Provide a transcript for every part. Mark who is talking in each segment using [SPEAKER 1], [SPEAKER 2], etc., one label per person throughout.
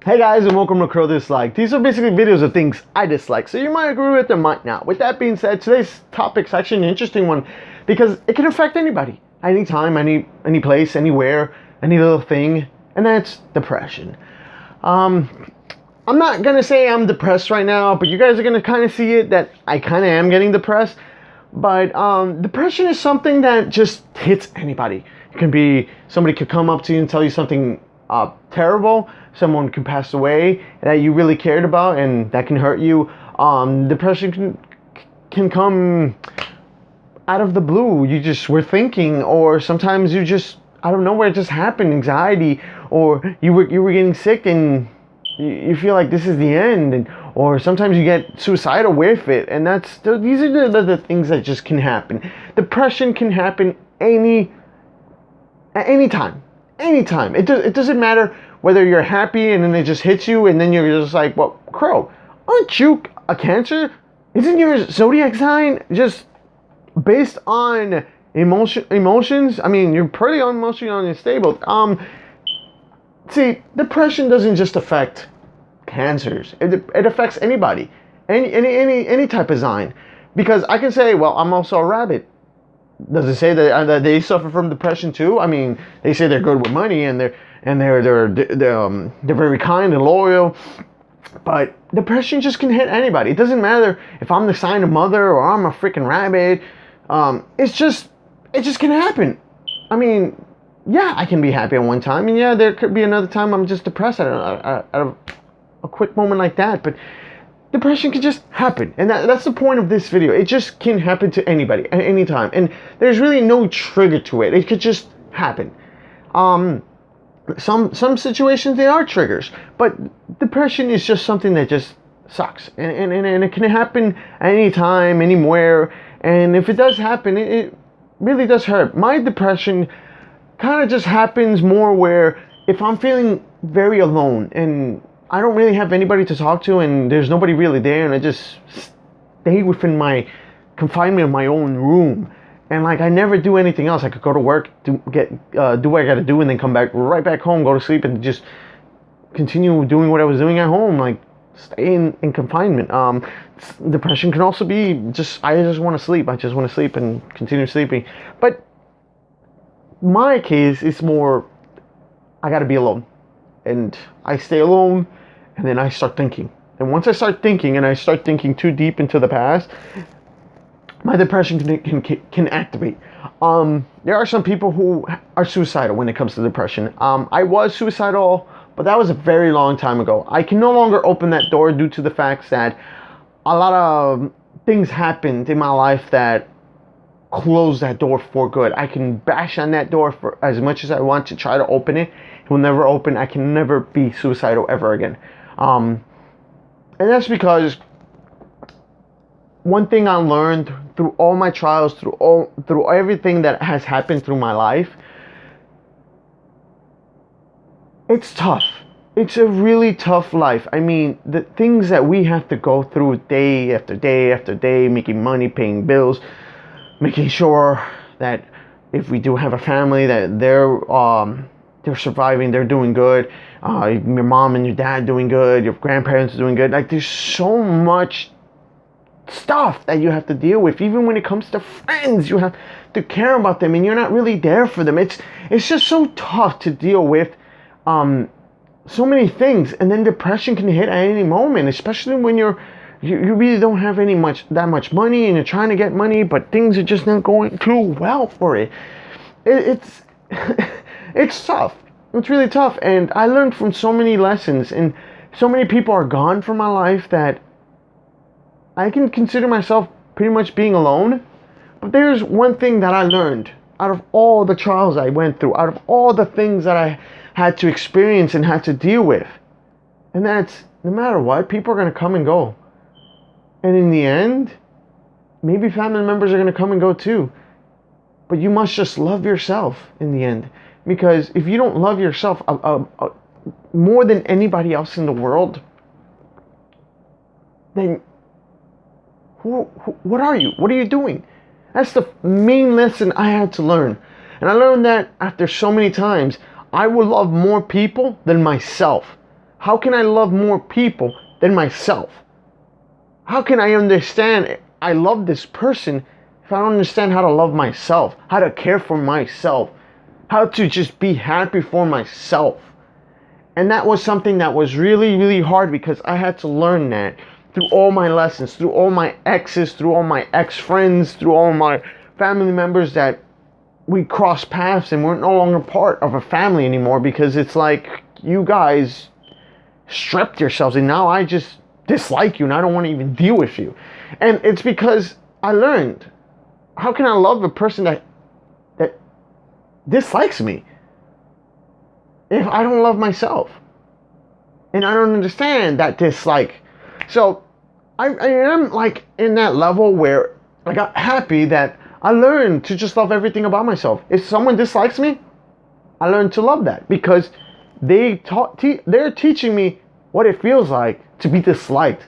[SPEAKER 1] Hey guys, and welcome to Crow Dislike. These are basically videos of things I dislike, so you might agree with them, might not. With that being said, today's topic's actually an interesting one because it can affect anybody, anytime, any place, anywhere, any little thing, and that's depression. I'm not gonna say I'm depressed right now, but you guys are gonna kind of see it that I kind of am getting depressed. But depression is something that just hits anybody. It can be somebody could come up to you and tell you something terrible. Someone can pass away that you really cared about, and that can hurt you. Depression can come out of the blue. You just were thinking, or sometimes you just out of nowhere it just happened. Anxiety, or you were getting sick and you feel like this is the end, and or sometimes you get suicidal with it, and these are the things that just can happen. Depression can happen at any time. Anytime. It doesn't matter whether you're happy and then it just hits you and then you're just like, well, Crow, aren't you a Cancer? Isn't your zodiac sign just based on emotions? I mean, you're pretty emotionally unstable. See, depression doesn't just affect Cancers. It affects anybody, any type of sign. Because I can say, well, I'm also a rabbit. Does it say that they suffer from depression too? I mean, they say they're good with money and they're very kind and loyal, but depression just can hit anybody. It doesn't matter if I'm the sign of Mother or I'm a freaking rabbit. It just can happen. I mean, yeah, I can be happy at one time, and yeah, there could be another time I'm just depressed at a quick moment like that. But depression can just happen, and that's the point of this video. It just can happen to anybody at any time, and there's really no trigger to it. It could just happen. Some situations they are triggers, but depression is just something that just sucks, and it can happen anytime, anywhere. And if it does happen, it really does hurt. My depression kind of just happens more where if I'm feeling very alone and I don't really have anybody to talk to, and there's nobody really there, and I just stay within my confinement of my own room, and like I never do anything else. I could go to work, do what I got to do, and then come right back home, go to sleep, and just continue doing what I was doing at home, like stay in confinement. Depression can also be I just want to sleep. I just want to sleep and continue sleeping. But my case is more I got to be alone. And I stay alone, and then I start thinking. And once I start thinking, and I start thinking too deep into the past, my depression can activate. There are some people who are suicidal when it comes to depression. I was suicidal, but that was a very long time ago. I can no longer open that door due to the fact that a lot of things happened in my life that closed that door for good. I can bash on that door for as much as I want to try to open it. It will never open. I can never be suicidal ever again. And that's because one thing I learned through all my trials, through everything that has happened through my life, it's tough. It's a really tough life. I mean, the things that we have to go through day after day after day, making money, paying bills, making sure that if we do have a family that they're surviving, they're doing good. Your mom and your dad doing good. Your grandparents are doing good. Like there's so much stuff that you have to deal with. Even when it comes to friends, you have to care about them, and you're not really there for them. It's just so tough to deal with. So many things, and then depression can hit at any moment, especially when you really don't have that much money, and you're trying to get money, but things are just not going too well for it. It's it's tough. It's really tough, and I learned from so many lessons, and so many people are gone from my life that I can consider myself pretty much being alone. But there's one thing that I learned out of all the trials I went through, out of all the things that I had to experience and had to deal with, and that's no matter what, people are going to come and go. And in the end, maybe family members are going to come and go too. But you must just love yourself in the end. Because if you don't love yourself more than anybody else in the world, then what are you? What are you doing? That's the main lesson I had to learn. And I learned that after so many times, I will love more people than myself. How can I love more people than myself? How can I understand I love this person if I don't understand how to love myself, how to care for myself, how to just be happy for myself? And that was something that was really, really hard because I had to learn that through all my lessons, through all my exes, through all my ex-friends, through all my family members that we crossed paths and we're no longer part of a family anymore because it's like you guys stripped yourselves and now I just dislike you and I don't want to even deal with you. And it's because I learned, how can I love a person that dislikes me if I don't love myself? And I don't understand that dislike. So I am like in that level where I got happy that I learned to just love everything about myself. If someone dislikes me, I learned to love that because they're teaching me what it feels like to be disliked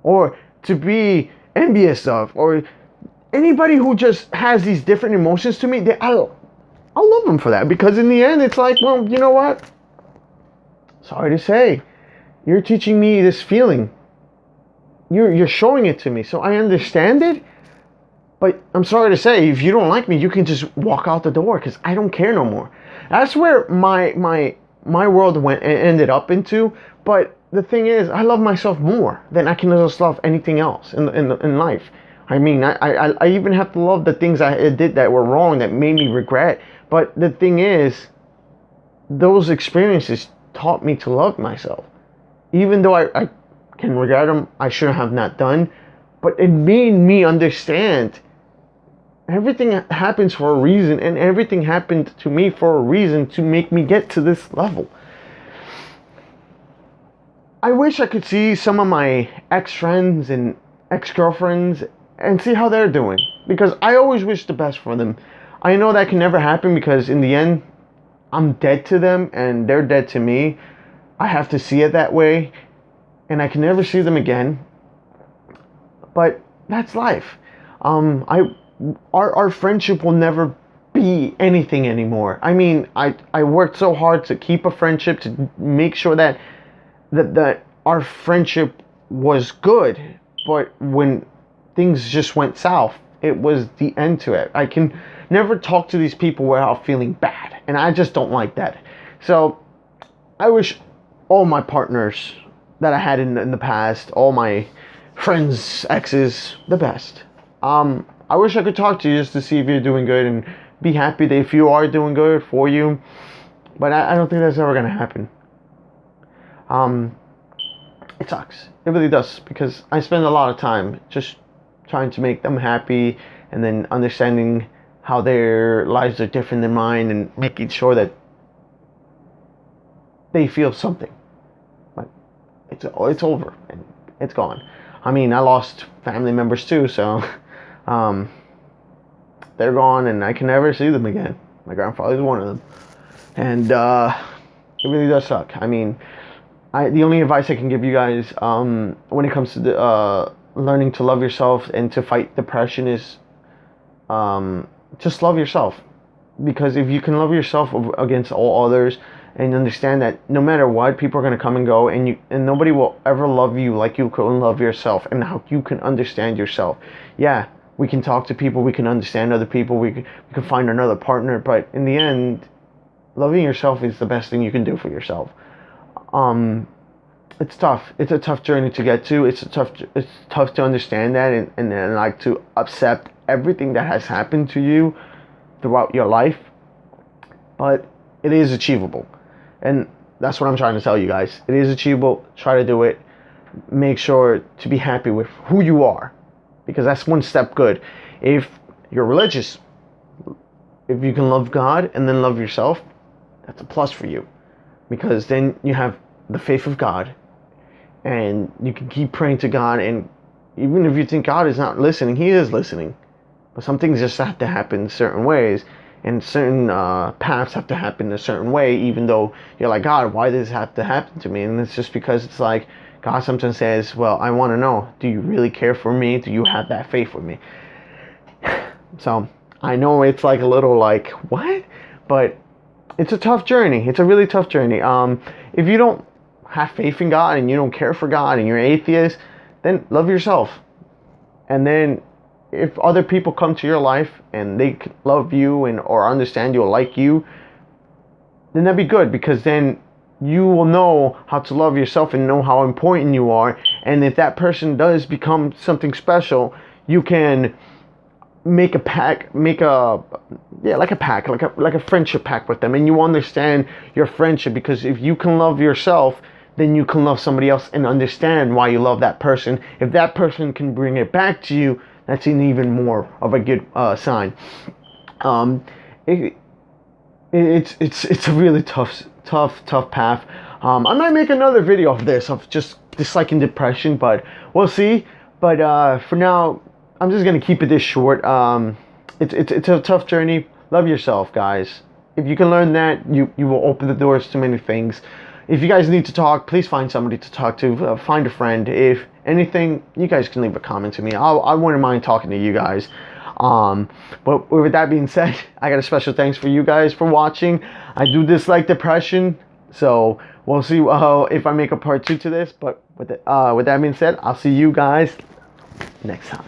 [SPEAKER 1] or to be envious of, or anybody who just has these different emotions to me. I'll love them for that because in the end, it's like, well, you know what? Sorry to say, you're teaching me this feeling. You're showing it to me, so I understand it. But I'm sorry to say, if you don't like me, you can just walk out the door because I don't care no more. That's where my world ended up into. But the thing is, I love myself more than I can just love anything else in life. I mean, I even have to love the things I did that were wrong that made me regret. But the thing is, those experiences taught me to love myself. Even though I can regret them, I should have not done. But it made me understand everything happens for a reason, and everything happened to me for a reason to make me get to this level. I wish I could see some of my ex-friends and ex-girlfriends and see how they're doing, because I always wish the best for them. I know that can never happen because in the end, I'm dead to them and they're dead to me. I have to see it that way, and I can never see them again. But that's life. Our friendship will never be anything anymore. I mean, I worked so hard to keep a friendship, to make sure that our friendship was good. But when things just went south, it was the end to it. I can never talk to these people without feeling bad, and I just don't like that. So I wish all my partners that I had in the past, all my friends, exes, the best. I wish I could talk to you just to see if you're doing good and be happy that if you are doing good for you. But I don't think that's ever going to happen. It sucks. It really does, because I spend a lot of time just trying to make them happy and then understanding how their lives are different than mine and making sure that they feel something. But it's over and it's gone. I mean, I lost family members too, so they're gone and I can never see them again. My grandfather's one of them. And it really does suck. I mean, the only advice I can give you guys when it comes to learning to love yourself and to fight depression is just love yourself. Because if you can love yourself against all others and understand that no matter what, people are going to come and go, and nobody will ever love you like you can love yourself and how you can understand yourself. Yeah, we can talk to people, we can understand other people, we can find another partner, but in the end, loving yourself is the best thing you can do for yourself. It's tough. It's a tough journey to get to. It's tough to understand that and like to accept everything that has happened to you throughout your life. But it is achievable. And that's what I'm trying to tell you guys. It is achievable. Try to do it. Make sure to be happy with who you are, because that's one step good. If you're religious, if you can love God and then love yourself, that's a plus for you, because then you have the faith of God and you can keep praying to God. And even if you think God is not listening, He is listening, but some things just have to happen certain ways, and certain paths have to happen a certain way, even though you're like, God, why does this have to happen to me? And it's just because it's like God sometimes says, well, I want to know, do you really care for me? Do you have that faith with me? So I know it's like a little like, what? But it's a tough journey. It's a really tough journey. If you don't have faith in God and you don't care for God and you're an atheist, then love yourself. And then if other people come to your life and they love you and or understand you or like you, then that'd be good, because then you will know how to love yourself and know how important you are. And if that person does become something special, you can make a pact, like a friendship pact with them, and you understand your friendship, because if you can love yourself, then you can love somebody else and understand why you love that person. If that person can bring it back to you, that's an even more of a good sign. It's a really tough path. I might make another video of this, of just disliking depression, but we'll see. But for now, I'm just gonna keep it this short. It's a tough journey. Love yourself, guys. If you can learn that, you will open the doors to many things. If you guys need to talk, please find somebody to talk to. Find a friend. If anything, you guys can leave a comment to me. I wouldn't mind talking to you guys. But with that being said, I got a special thanks for you guys for watching. I do dislike depression, so we'll see if I make a part 2 to this. But with that being said, I'll see you guys next time.